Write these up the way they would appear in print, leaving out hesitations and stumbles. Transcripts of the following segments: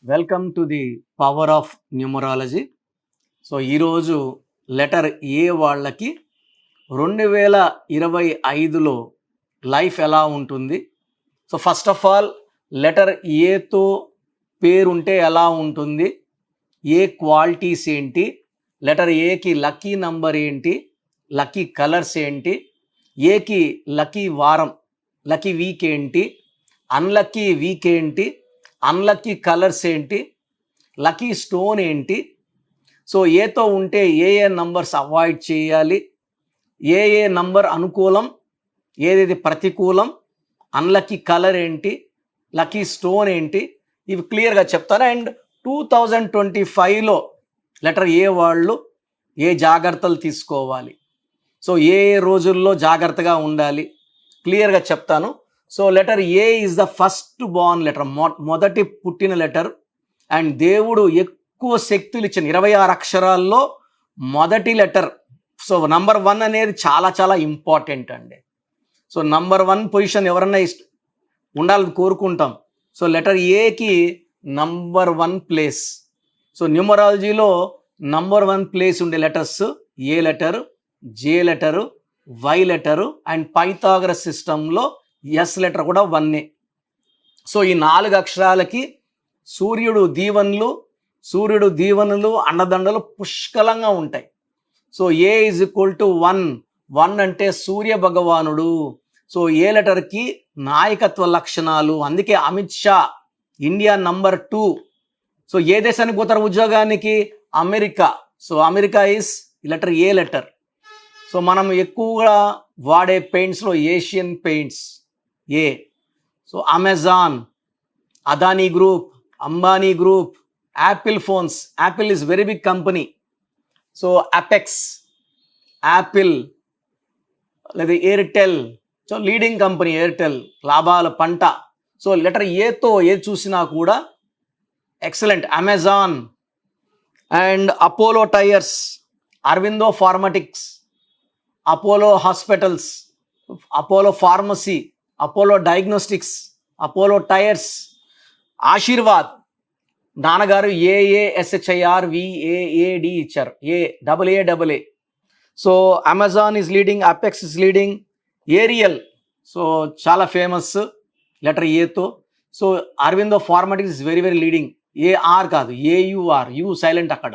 Welcome to the power of numerology. So ఈరోజు letter A వాళ్ళకి 2025లో లైఫ్ ఎలా ఉంటుంది. So first of all letter ఏతో పేరుంటే ఎలా ఉంటుంది, ఏ క్వాలిటీస్ ఏంటి, లెటర్ ఏకి లక్కీ నంబర్ ఏంటి, లక్కీ కలర్స్ ఏంటి, ఏకి లక్కీ వారం లక్కీ వీక్ ఏంటి, అన్లక్కీ వీక్ ఏంటి, అన్లక్కీ కలర్స్ ఏంటి, లక్కీ స్టోన్ ఏంటి, సో ఏతో ఉంటే ఏ నంబర్స్ అవాయిడ్ చేయాలి, ఏ నంబర్ అనుకూలం, ఏదేది ప్రతికూలం, అన్లక్కీ కలర్ ఏంటి, లక్కీ స్టోన్ ఏంటి, ఇవి క్లియర్గా చెప్తాను. అండ్ 2025లో లెటర్ ఏ వాళ్ళు ఏ జాగ్రత్తలు తీసుకోవాలి, సో ఏ రోజుల్లో జాగ్రత్తగా ఉండాలి క్లియర్గా చెప్తాను. So letter A is the first born letter, మొదటి పుట్టిన లెటర్. అండ్ దేవుడు ఎక్కువ శక్తులు ఇచ్చిన 26 అక్షరాల్లో మొదటి లెటర్. సో నంబర్ 1 అనేది చాలా చాలా ఇంపార్టెంట్ అండి. సో నంబర్ 1 పొజిషన్ ఎవరన్నా ఉండాలని కోరుకుంటాం. సో లెటర్ ఏకి నంబర్ 1 ప్లేస్. సో న్యూమరాలజీలో నంబర్ 1 ప్లేస్ ఉండే letters A letter, J letter, Y letter, and Pythagoras సిస్టంలో ఎస్ లెటర్ కూడా 1. సో ఈ 4 అక్షరాలకి సూర్యుడు దీవెనలు అండదండలు పుష్కలంగా ఉంటాయి. So A is equal to 1 అంటే సూర్య భగవానుడు. సో ఏ లెటర్కి నాయకత్వ లక్షణాలు, అందుకే అమిత్ షా ఇండియా నంబర్ 2. సో ఏ దేశానికి పోతారు ఉద్యోగానికి, America. So America is letter A letter. So మనం ఎక్కువగా వాడే పెయింట్స్లో Asian paints A. So Amazon, Adani group, Ambani group, Apple phones, Apple is very big company. So Apex, Apple లేదా Airtel, so leading company Airtel, లాభాల పంట. సో లెటర్ ఏతో ఏది చూసినా కూడా excellent. Amazon and Apollo tyres, Aurobindo pharmatics, Apollo hospitals, Apollo pharmacy, Apollo diagnostics, Apollo tyres, Aashirvaad, నాన్నగారు AASHIRVAAD ఇచ్చారు, AA. So Amazon is leading, Apex is leading, Ariel so చాలా famous letter ఏతో. So Aurobindo pharmatics is very very leading, AR కాదు AUR, U silent అక్కడ.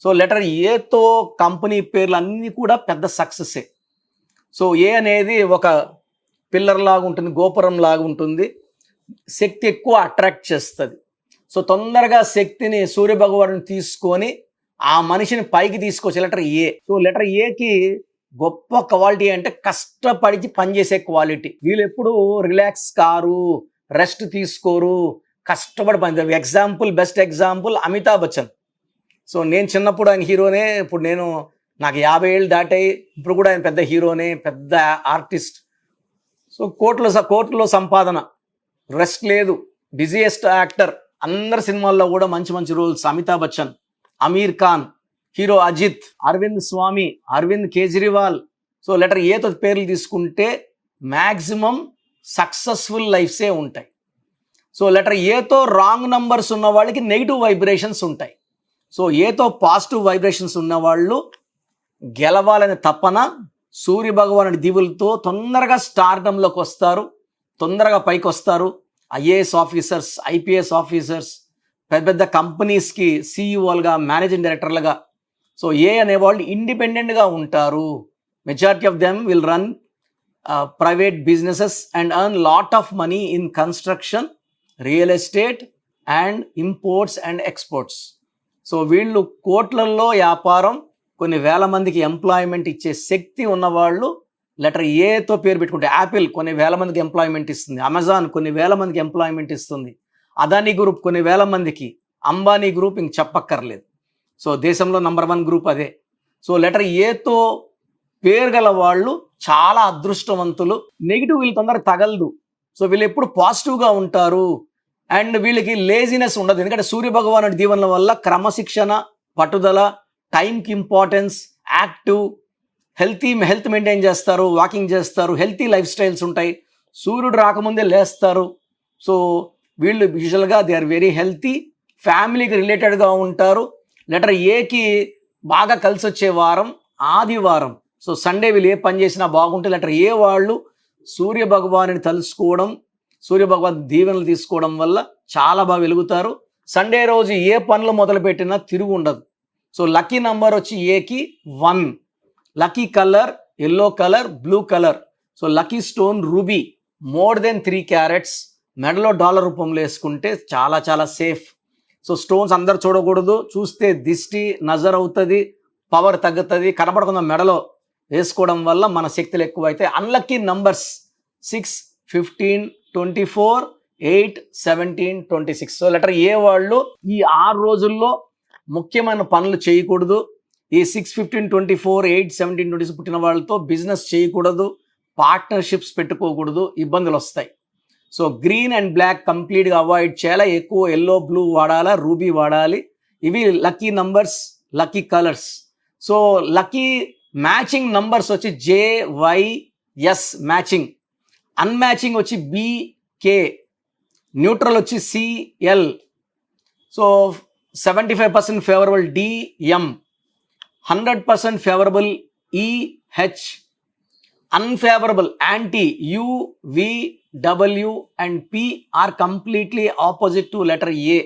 So letter ఏతో company పేర్లు అన్నీ కూడా పెద్ద సక్సెస్సే. సో ఏ అనేది ఒక పిల్లర్ లాగా ఉంటుంది, గోపురం లాగా ఉంటుంది, శక్తి ఎక్కువ అట్రాక్ట్ చేస్తుంది. సో తొందరగా శక్తిని సూర్యభగవాను తీసుకొని ఆ మనిషిని పైకి తీసుకొచ్చే లెటర్ ఏ. సో లెటర్ ఏకి గొప్ప క్వాలిటీ అంటే కష్టపడి పనిచేసే క్వాలిటీ. వీళ్ళు ఎప్పుడు రిలాక్స్ కారు, రెస్ట్ తీసుకోరు, కష్టపడి పని. Best example Amitabh Bachchan. So నేను చిన్నప్పుడు ఆయన హీరోనే, ఇప్పుడు నాకు 50 ఏళ్ళు దాటాయి, ఇప్పుడు కూడా ఆయన పెద్ద హీరోనే, పెద్ద ఆర్టిస్ట్. సో కోట్లలో సంపాదన, రెస్ట్ లేదు, బిజియెస్ట్ యాక్టర్, అందరి సినిమాల్లో కూడా మంచి మంచి రోల్స్. అమితాబ్ బచ్చన్, అమీర్ ఖాన్, హీరో అజిత్, అరవింద్ స్వామి, అరవింద్ కేజ్రీవాల్. సో లెటర్ ఏతో పేర్లు తీసుకుంటే మ్యాక్సిమం సక్సెస్ఫుల్ లైఫ్సే ఉంటాయి. సో లెటర్ ఏతో రాంగ్ నంబర్స్ ఉన్న వాళ్ళకి నెగిటివ్ వైబ్రేషన్స్ ఉంటాయి. సో ఏతో పాజిటివ్ వైబ్రేషన్స్ ఉన్నవాళ్ళు గెలవాలనే తపన, సూర్య భగవానుడి దీవులతో తొందరగా స్టార్డంలోకి వస్తారు, తొందరగా పైకి వస్తారు. IAS ఆఫీసర్స్, IPS ఆఫీసర్స్, పెద్ద పెద్ద కంపెనీస్కి CEOలుగా, మేనేజింగ్ డైరెక్టర్లుగా. సో అనేవాళ్ళు ఇండిపెండెంట్గా ఉంటారు. Majority of them will run private businesses and earn lot of money in construction, real estate and imports and exports. So వీళ్ళు కోట్లల్లో వ్యాపారం, కొన్ని వేల మందికి ఎంప్లాయ్మెంట్ ఇచ్చే శక్తి ఉన్నవాళ్ళు లెటర్ ఏతో పేరు పెట్టుకుంటే. యాపిల్ కొన్ని వేల మందికి ఎంప్లాయ్మెంట్ ఇస్తుంది, అమెజాన్ కొన్ని వేల మందికి ఎంప్లాయ్మెంట్ ఇస్తుంది, అదానీ గ్రూప్ కొన్ని వేల మందికి, అంబానీ గ్రూప్ ఇంక చెప్పక్కర్లేదు. సో దేశంలో నంబర్ 1 గ్రూప్ అదే. సో లెటర్ ఏతో పేరు గల వాళ్ళు చాలా అదృష్టవంతులు. నెగిటివ్ వీళ్ళు తొందరగా తగలదు. సో వీళ్ళు ఎప్పుడు పాజిటివ్గా ఉంటారు. అండ్ వీళ్ళకి లేజినెస్ ఉండదు, ఎందుకంటే సూర్య భగవానుడి దీవెనల వల్ల క్రమశిక్షణ, పట్టుదల, టైంకి ఇంపార్టెన్స్, యాక్టివ్, హెల్త్ మెయింటైన్ చేస్తారు, వాకింగ్ చేస్తారు, హెల్తీ లైఫ్ స్టైల్స్ ఉంటాయి. సూర్యుడు రాకముందే లేస్తారు. సో వీళ్ళు యూజువల్గా దే ఆర్ వెరీ హెల్తీ ఫ్యామిలీకి రిలేటెడ్గా ఉంటారు. లెటర్ ఏకి బాగా కలిసి వచ్చే వారం ఆదివారం. సో సండే వీళ్ళు ఏ పని చేసినా బాగుంటే లెటర్ ఏ వాళ్ళు సూర్య భగవానుని తలుసుకోవడం, సూర్య భగవాన్ దీవెనలు తీసుకోవడం వల్ల చాలా బాగా వెలుగుతారు. సండే రోజు ఏ పనులు మొదలుపెట్టినా తిరుగు ఉండదు. సో లక్కీ నంబర్ వచ్చి ఏకి 1, lucky colour yellow colour, blue colour. So lucky stone ruby, more than 3 carats, మెడలో డాలర్ రూపంలో వేసుకుంటే చాలా చాలా సేఫ్. సో స్టోన్స్ అందరు చూడకూడదు, చూస్తే దిష్టి నజర్ అవుతుంది, పవర్ తగ్గుతుంది. కనపడకుండా మెడలో వేసుకోవడం వల్ల మన శక్తులు ఎక్కువైతే. Unlucky numbers 6, 15, 24, 8, 17, 26. So letter A వాళ్ళు ఈ 6 రోజుల్లో ముఖ్యమైన పనులు చేయకూడదు. ఈ 6, 15, 24, 8, 17, 26 పుట్టిన వాళ్ళతో బిజినెస్ చేయకూడదు, పార్ట్నర్షిప్స్ పెట్టుకోకూడదు, ఇబ్బందులు వస్తాయి. సో గ్రీన్ అండ్ బ్లాక్ కంప్లీట్గా అవాయిడ్ చేయాలి. ఎక్కువ ఎల్లో, బ్లూ వాడాలా, రూబీ వాడాలి. ఇవి lucky numbers, lucky colours. So lucky matching numbers వచ్చి JYS మ్యాచింగ్, అన్మ్యాచింగ్ వచ్చి BK, న్యూట్రల్ వచ్చి CL. So 75% favourable DM, 100% favourable EH, unfavourable anti UVW and P are completely opposite to letter A.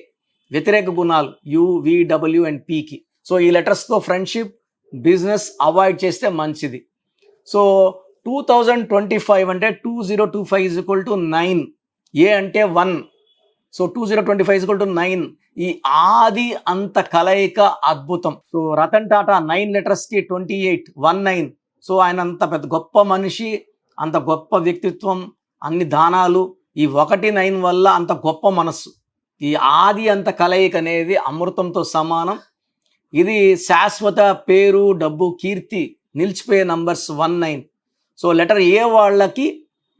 వ్యతిరేక గుణాలు UVW and Pకి. So ఈ లెటర్స్తో friendship, business avoid చేస్తే మంచిది. So 2025 అంటే 2025 = 9, ఏ అంటే 1. సో 2025 = 9. ఈ ఆది అంత కలయిక అద్భుతం. సో రతన్ టాటా 9 లెటర్స్కి 28, 19. సో ఆయన అంత పెద్ద గొప్ప మనిషి, అంత గొప్ప వ్యక్తిత్వం, అన్ని దానాలు. ఈ 1, 9 వల్ల అంత గొప్ప మనస్సు. ఈ ఆది అంత కలయిక అనేది అమృతంతో సమానం. ఇది శాశ్వత పేరు, డబ్బు, కీర్తి నిలిచిపోయే నంబర్స్ 1, 9. సో లెటర్ ఏ వాళ్ళకి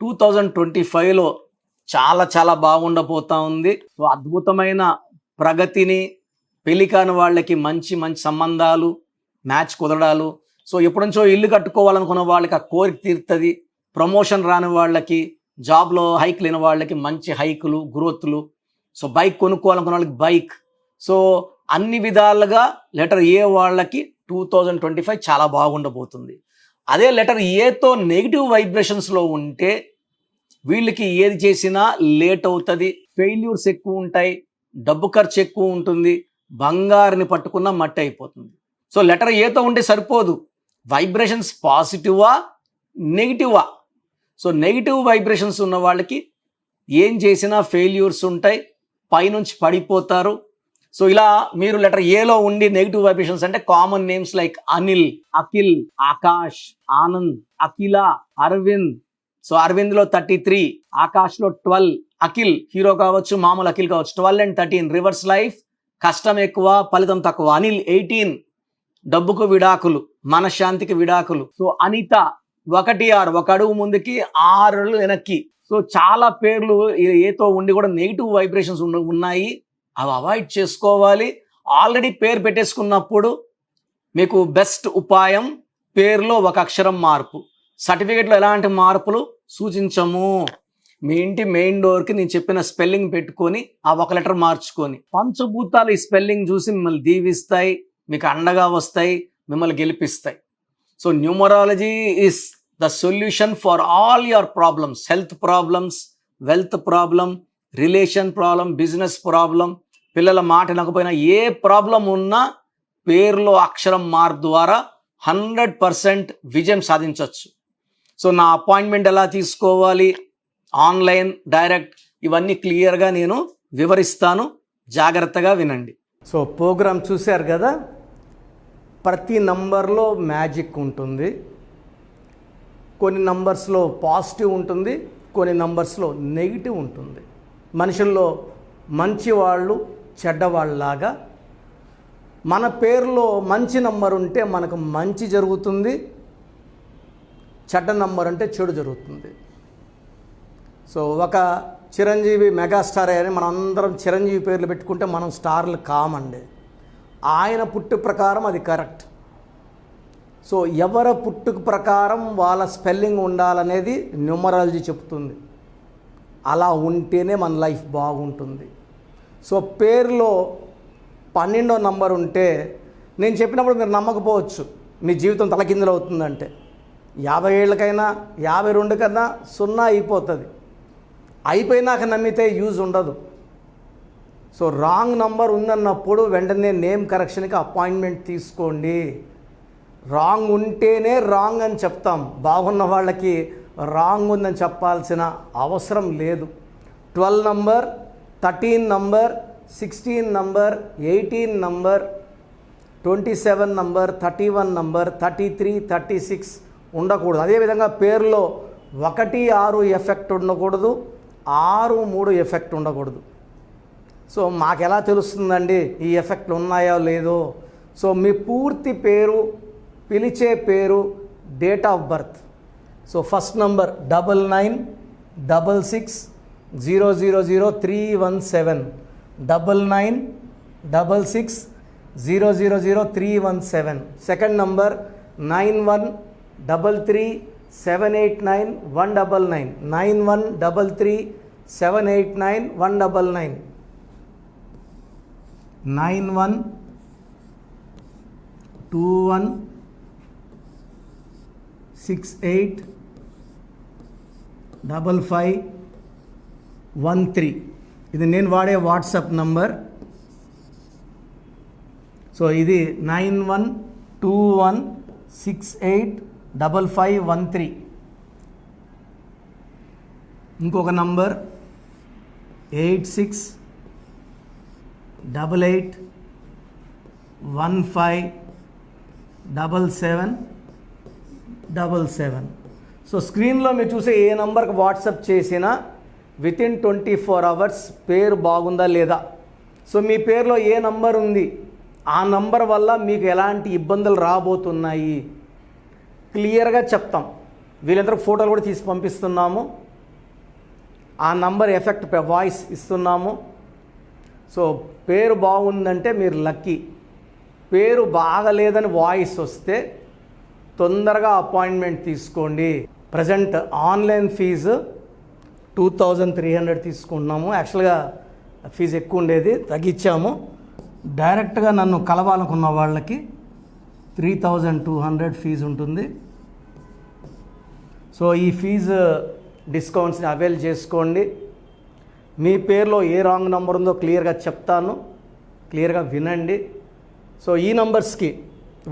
2025లో చాలా చాలా బాగుండబోతా ఉంది. సో అద్భుతమైన ప్రగతిని, పెళ్లి కాని వాళ్ళకి మంచి మంచి సంబంధాలు, మ్యాచ్ కుదరడాలు. సో ఎప్పటి నుంచో ఇల్లు కట్టుకోవాలనుకున్న వాళ్ళకి ఆ కోరిక తీరుతుంది. ప్రమోషన్ రాని వాళ్ళకి, జాబ్లో హైక్ లేని వాళ్ళకి మంచి హైకులు, గ్రోత్లు. సో బైక్ కొనుక్కోవాలనుకున్న వాళ్ళకి బైక్. సో అన్ని విధాలుగా లెటర్ ఏ వాళ్ళకి 2025 చాలా బాగుండబోతుంది. అదే లెటర్ ఏతో నెగిటివ్ వైబ్రేషన్స్లో ఉంటే వీళ్ళకి ఏది చేసినా లేట్ అవుతుంది, ఫెయిల్యూర్స్ ఎక్కువ ఉంటాయి, డబ్బు ఖర్చు ఎక్కువ ఉంటుంది, బంగారుని పట్టుకున్న మట్టి అయిపోతుంది. సో లెటర్ ఏతో ఉంటే సరిపోదు, వైబ్రేషన్స్ పాజిటివా నెగిటివా. సో నెగిటివ్ వైబ్రేషన్స్ ఉన్న వాళ్ళకి ఏం చేసినా ఫెయిల్యూర్స్ ఉంటాయి, పైనుంచి పడిపోతారు. సో ఇలా మీరు లెటర్ ఏలో ఉండి నెగిటివ్ వైబ్రేషన్స్ అంటే common names like Anil, Akhil, Akash, Anand, Akhila, Aravind. So అరవింద్లో 33, ఆకాష్లో 12, అఖిల్ హీరో కావచ్చు, మామూలు అఖిల్ కావచ్చు. 12 and 13 రివర్స్ లైఫ్, కష్టం ఎక్కువ, ఫలితం తక్కువ. అనిల్ 18 డబ్బుకు విడాకులు, మనశ్శాంతికి విడాకులు. సో అనిత 1, 6 ఒక అడుగు ముందుకి 6 అడుగులు వెనక్కి. సో చాలా పేర్లు ఏతో ఉండి కూడా నెగిటివ్ వైబ్రేషన్స్ ఉన్నాయి, అవి అవాయిడ్ చేసుకోవాలి. ఆల్రెడీ పేరు పెట్టేసుకున్నప్పుడు మీకు బెస్ట్ ఉపాయం పేరులో ఒక అక్షరం మార్పు. సర్టిఫికేట్లో ఎలాంటి మార్పులు సూచించము. మీ ఇంటి మెయిన్ డోర్కి నేను చెప్పిన స్పెల్లింగ్ పెట్టుకొని ఆ ఒక లెటర్ మార్చుకొని, పంచభూతాలు ఈ స్పెల్లింగ్ చూసి మిమ్మల్ని దీవిస్తాయి, మీకు అండగా వస్తాయి, మిమ్మల్ని గెలిపిస్తాయి. So numerology is the solution for all your problems. Health problems, wealth problem, relation problem, business problem, పిల్లల మాట వినకపోయినా ఏ ప్రాబ్లం ఉన్నా పేరులో అక్షరం మార్పు ద్వారా 100% విజయం సాధించవచ్చు. సో నా అపాయింట్మెంట్ ఎలా తీసుకోవాలి, ఆన్లైన్, డైరెక్ట్, ఇవన్నీ క్లియర్గా నేను వివరిస్తాను, జాగ్రత్తగా వినండి. సో ప్రోగ్రామ్ చూశారు కదా, ప్రతి నంబర్లో మ్యాజిక్ ఉంటుంది. కొన్ని నంబర్స్లో పాజిటివ్ ఉంటుంది, కొన్ని నంబర్స్లో నెగిటివ్ ఉంటుంది. మనుషుల్లో మంచి వాళ్ళు, చెడ్డవాళ్ళలాగా మన పేరులో మంచి నంబర్ ఉంటే మనకు మంచి జరుగుతుంది, చెడ్డ నంబర్ అంటే చెడు జరుగుతుంది. సో ఒక చిరంజీవి మెగాస్టార్ అని మనం అందరం చిరంజీవి పేర్లు పెట్టుకుంటే మనం స్టార్లు కామండి. ఆయన పుట్టు ప్రకారం అది కరెక్ట్. సో ఎవరి పుట్టుక ప్రకారం వాళ్ళ స్పెల్లింగ్ ఉండాలనేది న్యూమరాలజీ చెప్తుంది. అలా ఉంటేనే మన లైఫ్ బాగుంటుంది. సో పేరులో 12వ నంబర్ ఉంటే నేను చెప్పినప్పుడు మీరు నమ్మకపోవచ్చు, మీ జీవితం తలకిందులు అవుతుందంటే 50 ఏళ్ళకైనా 52 కన్నా 0 అయిపోతుంది. అయిపోయినాక నమ్మితే యూజ్ ఉండదు. సో రాంగ్ నంబర్ ఉందన్నప్పుడు వెంటనే నేమ్ కరెక్షన్కి అపాయింట్మెంట్ తీసుకోండి. రాంగ్ ఉంటేనే రాంగ్ అని చెప్తాం, బాగున్న వాళ్ళకి రాంగ్ ఉందని చెప్పాల్సిన అవసరం లేదు. 12 number, 13 number, 16 number, 18 number, 27 number, 31 number, 33, 36 ఉండకూడదు. అదేవిధంగా పేరులో 1, 6 ఎఫెక్ట్ ఉండకూడదు, 6, 3 ఎఫెక్ట్ ఉండకూడదు. సో మాకు ఎలా తెలుస్తుందండి ఈ ఎఫెక్ట్లు ఉన్నాయో లేదో? సో మీ పూర్తి పేరు, పిలిచే పేరు, date of birth. So first number 9966000317, 9966000317. Second number 9133789199, 9133789199, 9121685513. ఇది నేను వాడే వాట్సాప్ నంబర్. సో ఇది 9121685513. ఇంకొక నంబర్ 8688157777. సో స్క్రీన్లో మీరు చూసే ఏ నంబర్కి వాట్సాప్ చేసినా వితిన్ 24 అవర్స్ పేరు బాగుందా లేదా, సో మీ పేరులో ఏ నంబర్ ఉంది, ఆ నంబర్ వల్ల మీకు ఎలాంటి ఇబ్బందులు రాబోతున్నాయి క్లియర్గా చెప్తాం. వీళ్ళందరూ ఫోటోలు కూడా తీసి పంపిస్తున్నాము, ఆ నంబర్ ఎఫెక్ట్ వాయిస్ ఇస్తున్నాము. సో పేరు బాగుందంటే మీరు లక్కీ. పేరు బాగలేదని వాయిస్ వస్తే తొందరగా అపాయింట్మెంట్ తీసుకోండి. ప్రజెంట్ ఆన్లైన్ ఫీజు 2300 తీసుకుంటున్నాము. యాక్చువల్గా ఫీజు ఎక్కువ ఉండేది, తగ్గించాము. డైరెక్ట్గా నన్ను కలవాలనుకున్న వాళ్ళకి 3200 ఫీజు ఉంటుంది. సో ఈ ఫీజు డిస్కౌంట్స్ని అవైల్ చేసుకోండి. మీ పేరులో ఏ రాంగ్ నెంబర్ ఉందో క్లియర్గా చెప్తాను, క్లియర్గా వినండి. సో ఈ నంబర్స్కి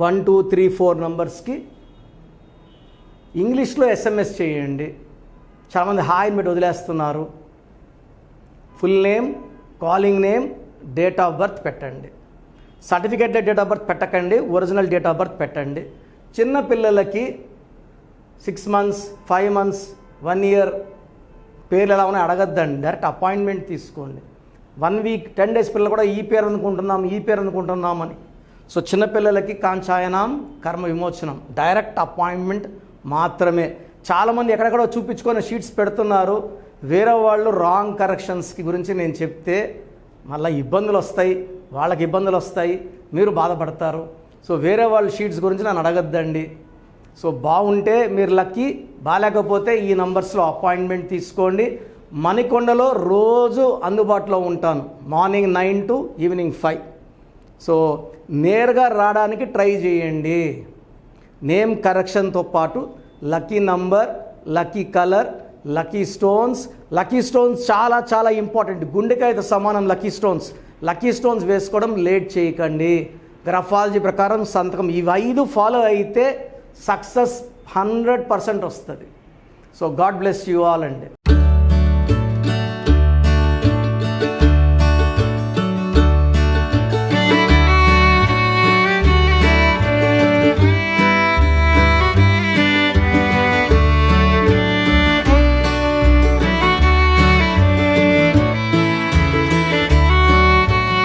1, 2, 3, 4 నంబర్స్కి ఇంగ్లీష్లో SMS చేయండి. చాలామంది హాయ్ పెట్టి వదిలేస్తున్నారు. Full name, calling name, date of birth పెట్టండి. సర్టిఫికేట్ డేట్ ఆఫ్ బర్త్ పెట్టకండి, ఒరిజినల్ డేట్ ఆఫ్ బర్త్ పెట్టండి. చిన్న పిల్లలకి 6 months, 5 months, 1 year పేర్లు ఎలా ఉన్నాయో అడగద్దండి, డైరెక్ట్ అపాయింట్మెంట్ తీసుకోండి. 1 week, 10 days పిల్లలు కూడా ఈ పేరు అనుకుంటున్నామని. సో చిన్నపిల్లలకి కాంచాయనం, కర్మ విమోచనం, డైరెక్ట్ అపాయింట్మెంట్ మాత్రమే. చాలామంది ఎక్కడెక్కడో చూపించుకొని షీట్స్ పెడుతున్నారు. వేరే వాళ్ళు రాంగ్ కరెక్షన్స్కి గురించి నేను చెప్తే మళ్ళీ ఇబ్బందులు వస్తాయి, వాళ్ళకి ఇబ్బందులు వస్తాయి, మీరు బాధపడతారు. సో వేరే వాళ్ళ షీట్స్ గురించి నన్ను అడగద్దండి. సో బాగుంటే మీరు లక్కీ, బాగాలేకపోతే ఈ నంబర్స్లో అపాయింట్మెంట్ తీసుకోండి. మణికొండలో రోజు అందుబాటులో ఉంటాను, మార్నింగ్ 9 to ఈవినింగ్ 5. సో నేరుగా రావడానికి ట్రై చేయండి. నేమ్ కరెక్షన్తో పాటు lucky number, lucky colour, lucky stones. Lucky stones చాలా చాలా ఇంపార్టెంట్. గుండెకాయతో సమానం లక్కీ స్టోన్స్. లక్కీ స్టోన్స్ వేసుకోవడం లేట్ చేయకండి. గ్రఫాలజీ ప్రకారం సంతకం ఇవి 5 ఫాలో అయితే సక్సెస్ 100% వస్తుంది. So God bless you all అండి.